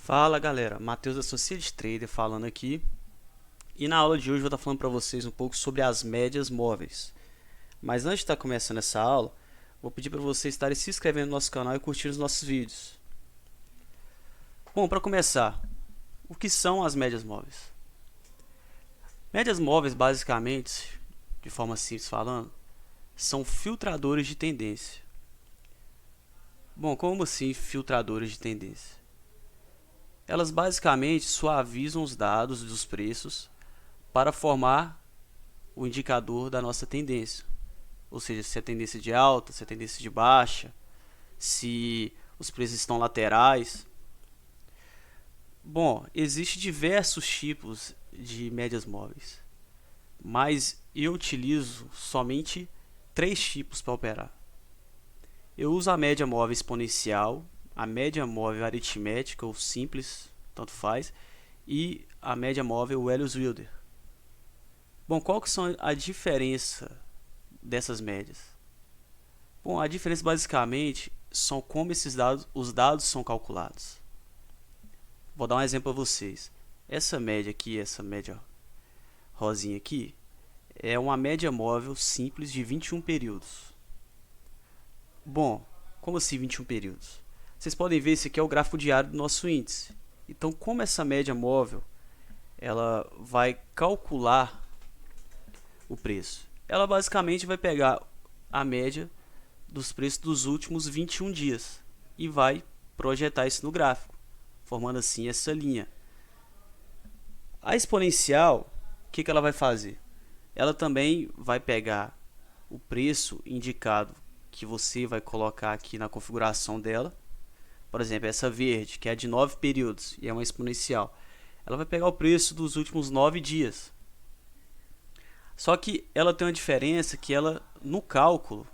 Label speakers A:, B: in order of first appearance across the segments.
A: Fala galera, Matheus da Associate Trader falando aqui. E na aula de hoje eu vou estar falando para vocês um pouco sobre as médias móveis. Mas antes de estar começando essa aula, vou pedir para vocês estarem se inscrevendo no nosso canal e curtindo os nossos vídeos. Bom, para começar, o que são as médias móveis? Médias móveis, basicamente, de forma simples falando, são filtradores de tendência. Bom, como assim filtradores de tendência? Elas basicamente suavizam os dados dos preços para formar o indicador da nossa tendência. Ou seja, se é tendência de alta, se é tendência de baixa, se os preços estão laterais. Bom, existem diversos tipos de médias móveis, mas eu utilizo somente 3 tipos para operar. Eu uso a média móvel exponencial, a média móvel aritmética ou simples, tanto faz, e a média móvel Welles-Wilder. Bom, qual que são a diferença dessas médias? Bom, a diferença basicamente são como os dados são calculados. Vou dar um exemplo para vocês. Essa média aqui, essa média rosinha aqui, é uma média móvel simples de 21 períodos. Bom, como assim 21 períodos? Vocês podem ver, esse aqui é o gráfico diário do nosso índice. Então, como essa média móvel ela vai calcular o preço? Ela basicamente vai pegar a média dos preços dos últimos 21 dias e vai projetar isso no gráfico, formando assim essa linha. A exponencial, o que ela vai fazer? Ela também vai pegar o preço indicado que você vai colocar aqui na configuração dela. Por exemplo, essa verde, que é de 9 períodos e é uma exponencial. Ela vai pegar o preço dos últimos 9 dias. Só que ela tem uma diferença que ela, no cálculo,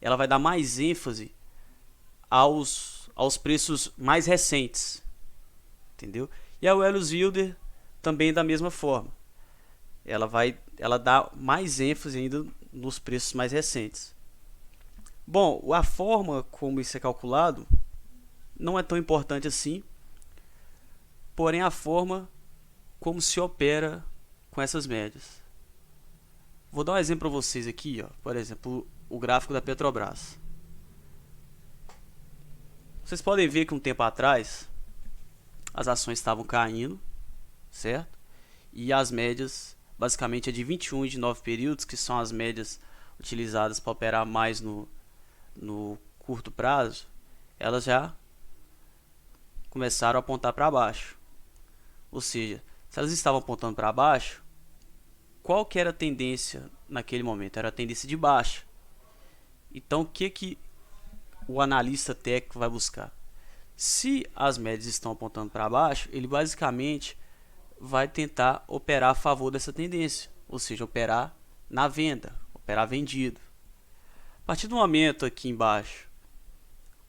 A: ela vai dar mais ênfase aos preços mais recentes. Entendeu? E a Welles-Wilder também da mesma forma. Ela dá mais ênfase ainda nos preços mais recentes. Bom, a forma como isso é calculado não é tão importante assim, porém a forma como se opera com essas médias. Vou dar um exemplo para vocês aqui, ó. Por exemplo, o gráfico da Petrobras. Vocês podem ver que um tempo atrás as ações estavam caindo, certo? E as médias, basicamente, é de 21 e de 9 períodos, que são as médias utilizadas para operar mais no curto prazo, elas já começaram a apontar para baixo. Ou seja, se elas estavam apontando para baixo, qual que era a tendência naquele momento? Era a tendência de baixa. Então, o que o analista técnico vai buscar? Se as médias estão apontando para baixo, ele basicamente vai tentar operar a favor dessa tendência, ou seja, operar na venda, operar vendido. A partir do momento aqui embaixo,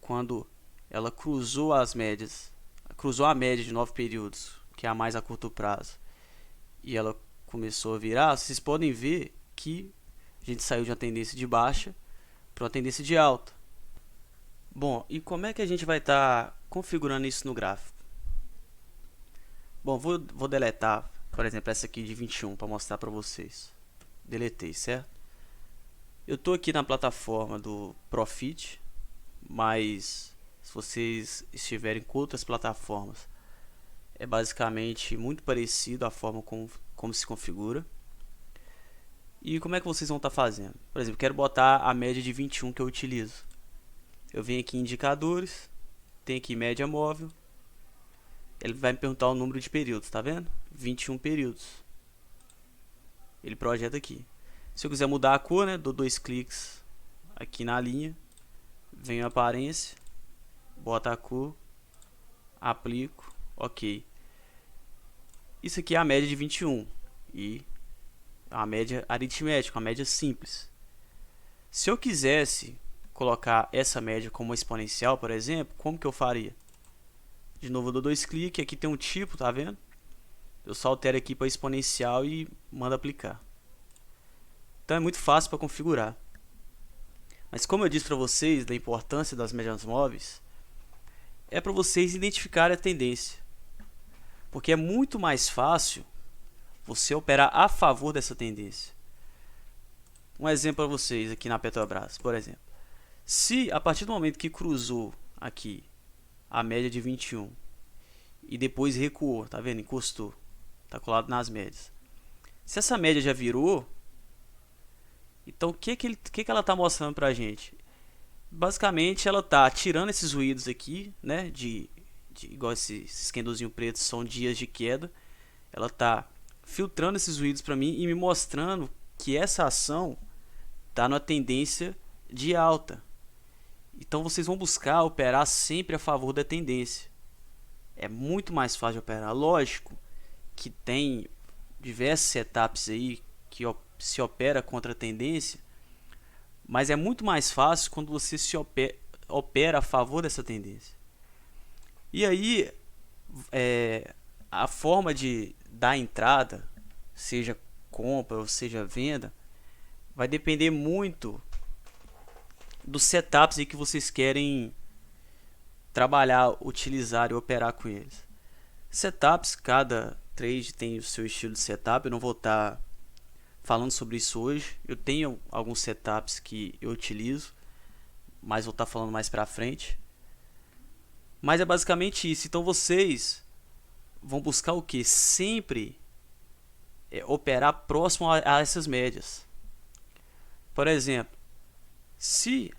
A: quando ela cruzou as médias, cruzou a média de 9 períodos, que é a mais a curto prazo, e ela começou a virar, vocês podem ver que a gente saiu de uma tendência de baixa para uma tendência de alta. Bom, e como é que a gente vai estar configurando isso no gráfico? Bom, vou deletar, por exemplo, essa aqui de 21 para mostrar para vocês. Deletei, certo? Eu estou aqui na plataforma do Profit, mas se vocês estiverem com outras plataformas, é basicamente muito parecido a forma como se configura. E como é que vocês vão estar fazendo? Por exemplo, quero botar a média de 21 que eu utilizo. Eu venho aqui em indicadores, tem aqui média móvel. Ele vai me perguntar o número de períodos, tá vendo? 21 períodos. Ele projeta aqui. Se eu quiser mudar a cor, né, dou 2 cliques aqui na linha, venho a aparência, boto a cor, aplico, ok. Isso aqui é a média de 21 e a média aritmética, uma média simples. Se eu quisesse colocar essa média como exponencial, por exemplo, como que eu faria? De novo eu dou 2 cliques, aqui tem um tipo, tá vendo? Eu só altero aqui para exponencial e mando aplicar. Então é muito fácil para configurar. Mas como eu disse para vocês da importância das médias móveis, é para vocês identificarem a tendência. Porque é muito mais fácil você operar a favor dessa tendência. Um exemplo para vocês aqui na Petrobras, por exemplo. Se a partir do momento que cruzou aqui a média de 21 e depois recuou, tá vendo? Encostou, tá colado nas médias. Se essa média já virou, então o que ela está mostrando para a gente? Basicamente ela está tirando esses ruídos aqui, né? Igual esses candlezinhos pretos são dias de queda. Ela está filtrando esses ruídos para mim e me mostrando que essa ação está numa tendência de alta. Então vocês vão buscar operar sempre a favor da tendência. É muito mais fácil de operar. Lógico que tem diversos setups aí que se opera contra a tendência, mas é muito mais fácil quando você se opera a favor dessa tendência. E aí, a forma de dar entrada, seja compra ou seja venda, vai depender muito dos setups aí que vocês querem trabalhar, utilizar e operar com eles. Setups, cada trade tem o seu estilo de setup. Eu não vou estar falando sobre isso hoje. Eu tenho alguns setups que eu utilizo, mas vou estar falando mais pra frente. Mas é basicamente isso. Então vocês vão buscar o que? Sempre operar próximo a essas médias. Por exemplo, se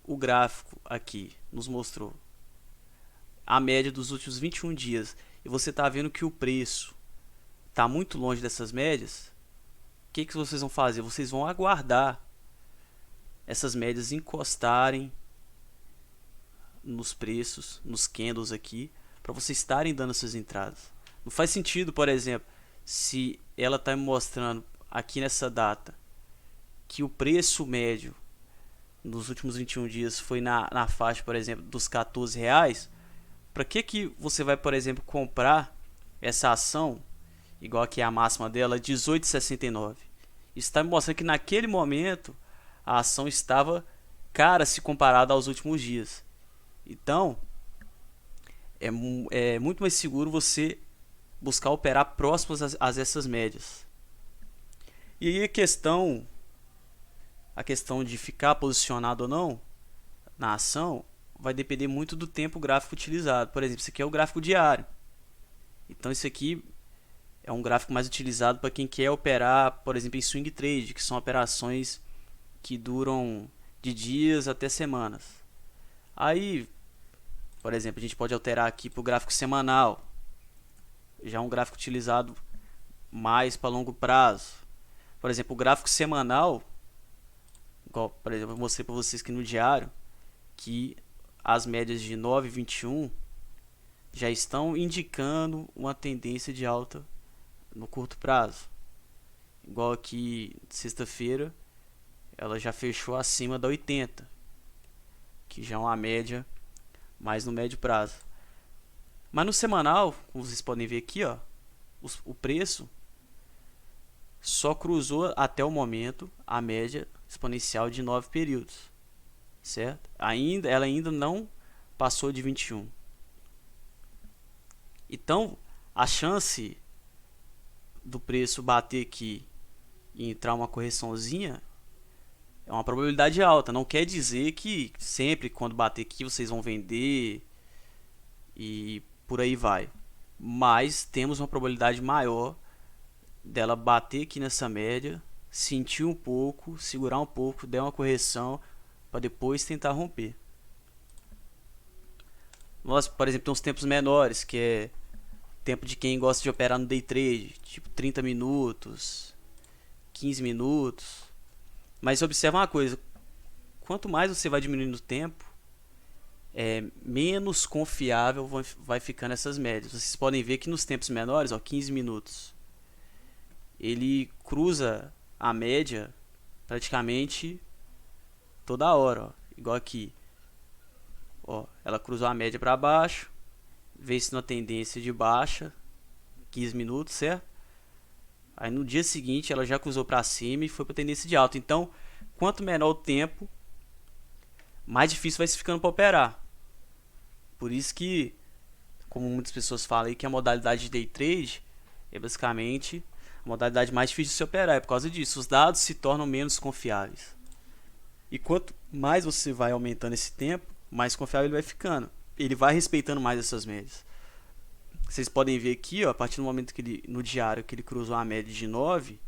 A: o gráfico aqui nos mostrou a média dos últimos 21 dias e você está vendo que o preço está muito longe dessas médias, o que vocês vão fazer? Vocês vão aguardar essas médias encostarem nos preços, nos candles aqui, para vocês estarem dando essas entradas. Não faz sentido, por exemplo, se ela está me mostrando aqui nessa data que o preço médio nos últimos 21 dias foi na faixa, por exemplo, dos R$14, para que você vai, por exemplo, comprar essa ação, igual aqui a máxima dela, R$18,69? Isso está me mostrando que naquele momento a ação estava cara se comparada aos últimos dias. Então, é muito mais seguro você buscar operar próximos a essas médias. E aí a questão de ficar posicionado ou não na ação vai depender muito do tempo gráfico utilizado. Por exemplo, isso aqui é o gráfico diário. Então isso aqui é um gráfico mais utilizado para quem quer operar, por exemplo, em swing trade, que são operações que duram de dias até semanas. Aí, por exemplo, a gente pode alterar aqui para o gráfico semanal. Já é um gráfico utilizado mais para longo prazo. Por exemplo, o gráfico semanal, igual, por exemplo, eu mostrei para vocês aqui no diário, que as médias de 9 e 21 já estão indicando uma tendência de alta no curto prazo. Igual aqui, sexta-feira, ela já fechou acima da 80, que já é uma média mais no médio prazo. Mas no semanal, como vocês podem ver aqui, ó, o preço só cruzou até o momento a média exponencial de 9 períodos, certo? Ela ainda não passou de 21. Então, a chance do preço bater aqui e entrar uma correçãozinha é uma probabilidade alta. Não quer dizer que sempre quando bater aqui vocês vão vender e por aí vai. Mas temos uma probabilidade maior dela bater aqui nessa média, sentir um pouco, segurar um pouco, der uma correção para depois tentar romper. Nós, por exemplo, tem uns tempos menores, que é tempo de quem gosta de operar no day trade, tipo 30 minutos, 15 minutos. Mas observa uma coisa, quanto mais você vai diminuindo o tempo, menos confiável vai ficando essas médias. Vocês podem ver que nos tempos menores, ó, 15 minutos, ele cruza a média praticamente toda hora, ó. Igual aqui, ó, ela cruzou a média para baixo, veio-se numa tendência de baixa, 15 minutos, certo? Aí no dia seguinte ela já cruzou para cima e foi para tendência de alta. Então, quanto menor o tempo, mais difícil vai se ficando para operar. Por isso que como muitas pessoas falam aí, que a modalidade de day trade é basicamente a modalidade mais difícil de se operar. É por causa disso, os dados se tornam menos confiáveis. E quanto mais você vai aumentando esse tempo, mais confiável ele vai ficando. Ele vai respeitando mais essas médias. Vocês podem ver aqui, ó, a partir do momento que ele, no diário, que ele cruzou a média de 9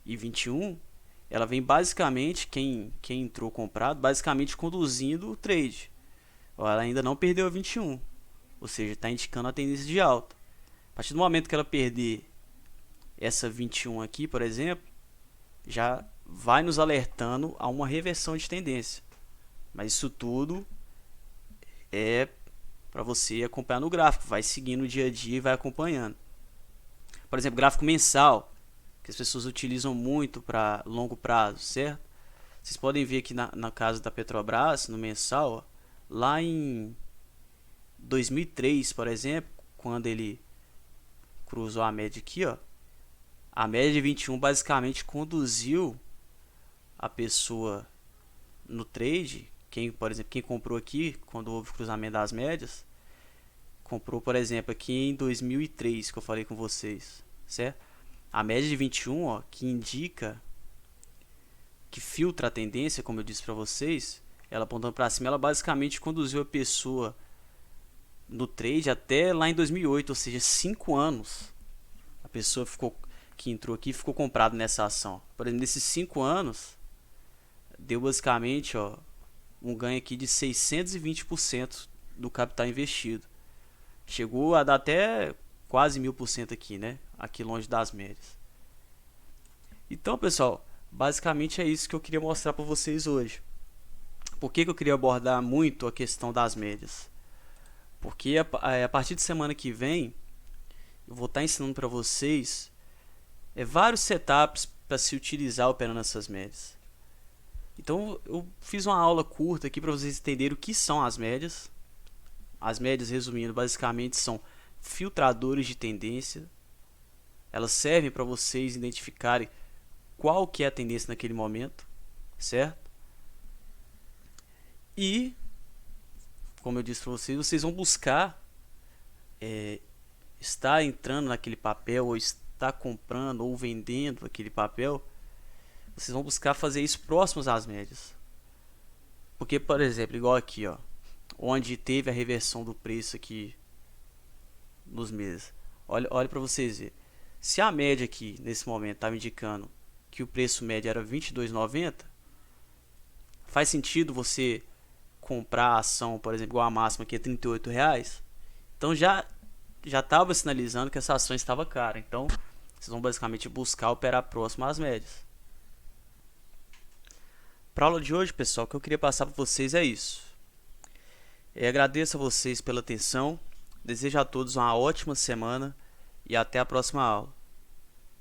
A: e 21, ela vem basicamente, quem entrou comprado, basicamente conduzindo o trade. Ó, ela ainda não perdeu a 21, ou seja, está indicando a tendência de alta. A partir do momento que ela perder essa 21 aqui, por exemplo, já vai nos alertando a uma reversão de tendência. Mas isso tudo é para você acompanhar no gráfico, vai seguindo o dia a dia e vai acompanhando. Por exemplo, gráfico mensal, que as pessoas utilizam muito para longo prazo, certo? Vocês podem ver aqui na casa da Petrobras, no mensal, ó, lá em 2003, por exemplo, quando ele cruzou a média aqui, ó, a média de 21 basicamente conduziu a pessoa no trade. Por exemplo, quem comprou aqui, quando houve cruzamento das médias, comprou, por exemplo, aqui em 2003, que eu falei com vocês, certo? A média de 21, ó, que indica, que filtra a tendência, como eu disse para vocês, ela apontando para cima, ela basicamente conduziu a pessoa no trade até lá em 2008, ou seja, 5 anos. A pessoa que entrou aqui ficou comprado nessa ação. Por exemplo, nesses 5 anos, deu basicamente, ó, um ganho aqui de 620% do capital investido. Chegou a dar até quase 1000% aqui, né? Aqui longe das médias. Então, pessoal, basicamente é isso que eu queria mostrar para vocês hoje. Por que eu queria abordar muito a questão das médias? Porque a partir de semana que vem, eu vou estar ensinando para vocês vários setups para se utilizar operando essas médias. Então eu fiz uma aula curta aqui para vocês entenderem o que são as médias. As médias, resumindo, basicamente são filtradores de tendência. Elas servem para vocês identificarem qual que é a tendência naquele momento, certo? E, como eu disse para vocês, vocês vão buscar estar entrando naquele papel, ou estar comprando ou vendendo aquele papel. Vocês vão buscar fazer isso próximos às médias. Porque, por exemplo, igual aqui, ó, onde teve a reversão do preço aqui nos meses. Olha para vocês verem. Se a média aqui, nesse momento, estava indicando que o preço médio era R$ 22,90, faz sentido você comprar a ação, por exemplo, igual a máxima aqui é R$ 38,00. Então já estava sinalizando que essa ação estava cara. Então, vocês vão basicamente buscar operar próximo às médias. Para a aula de hoje, pessoal, o que eu queria passar para vocês é isso. Agradeço a vocês pela atenção, desejo a todos uma ótima semana e até a próxima aula.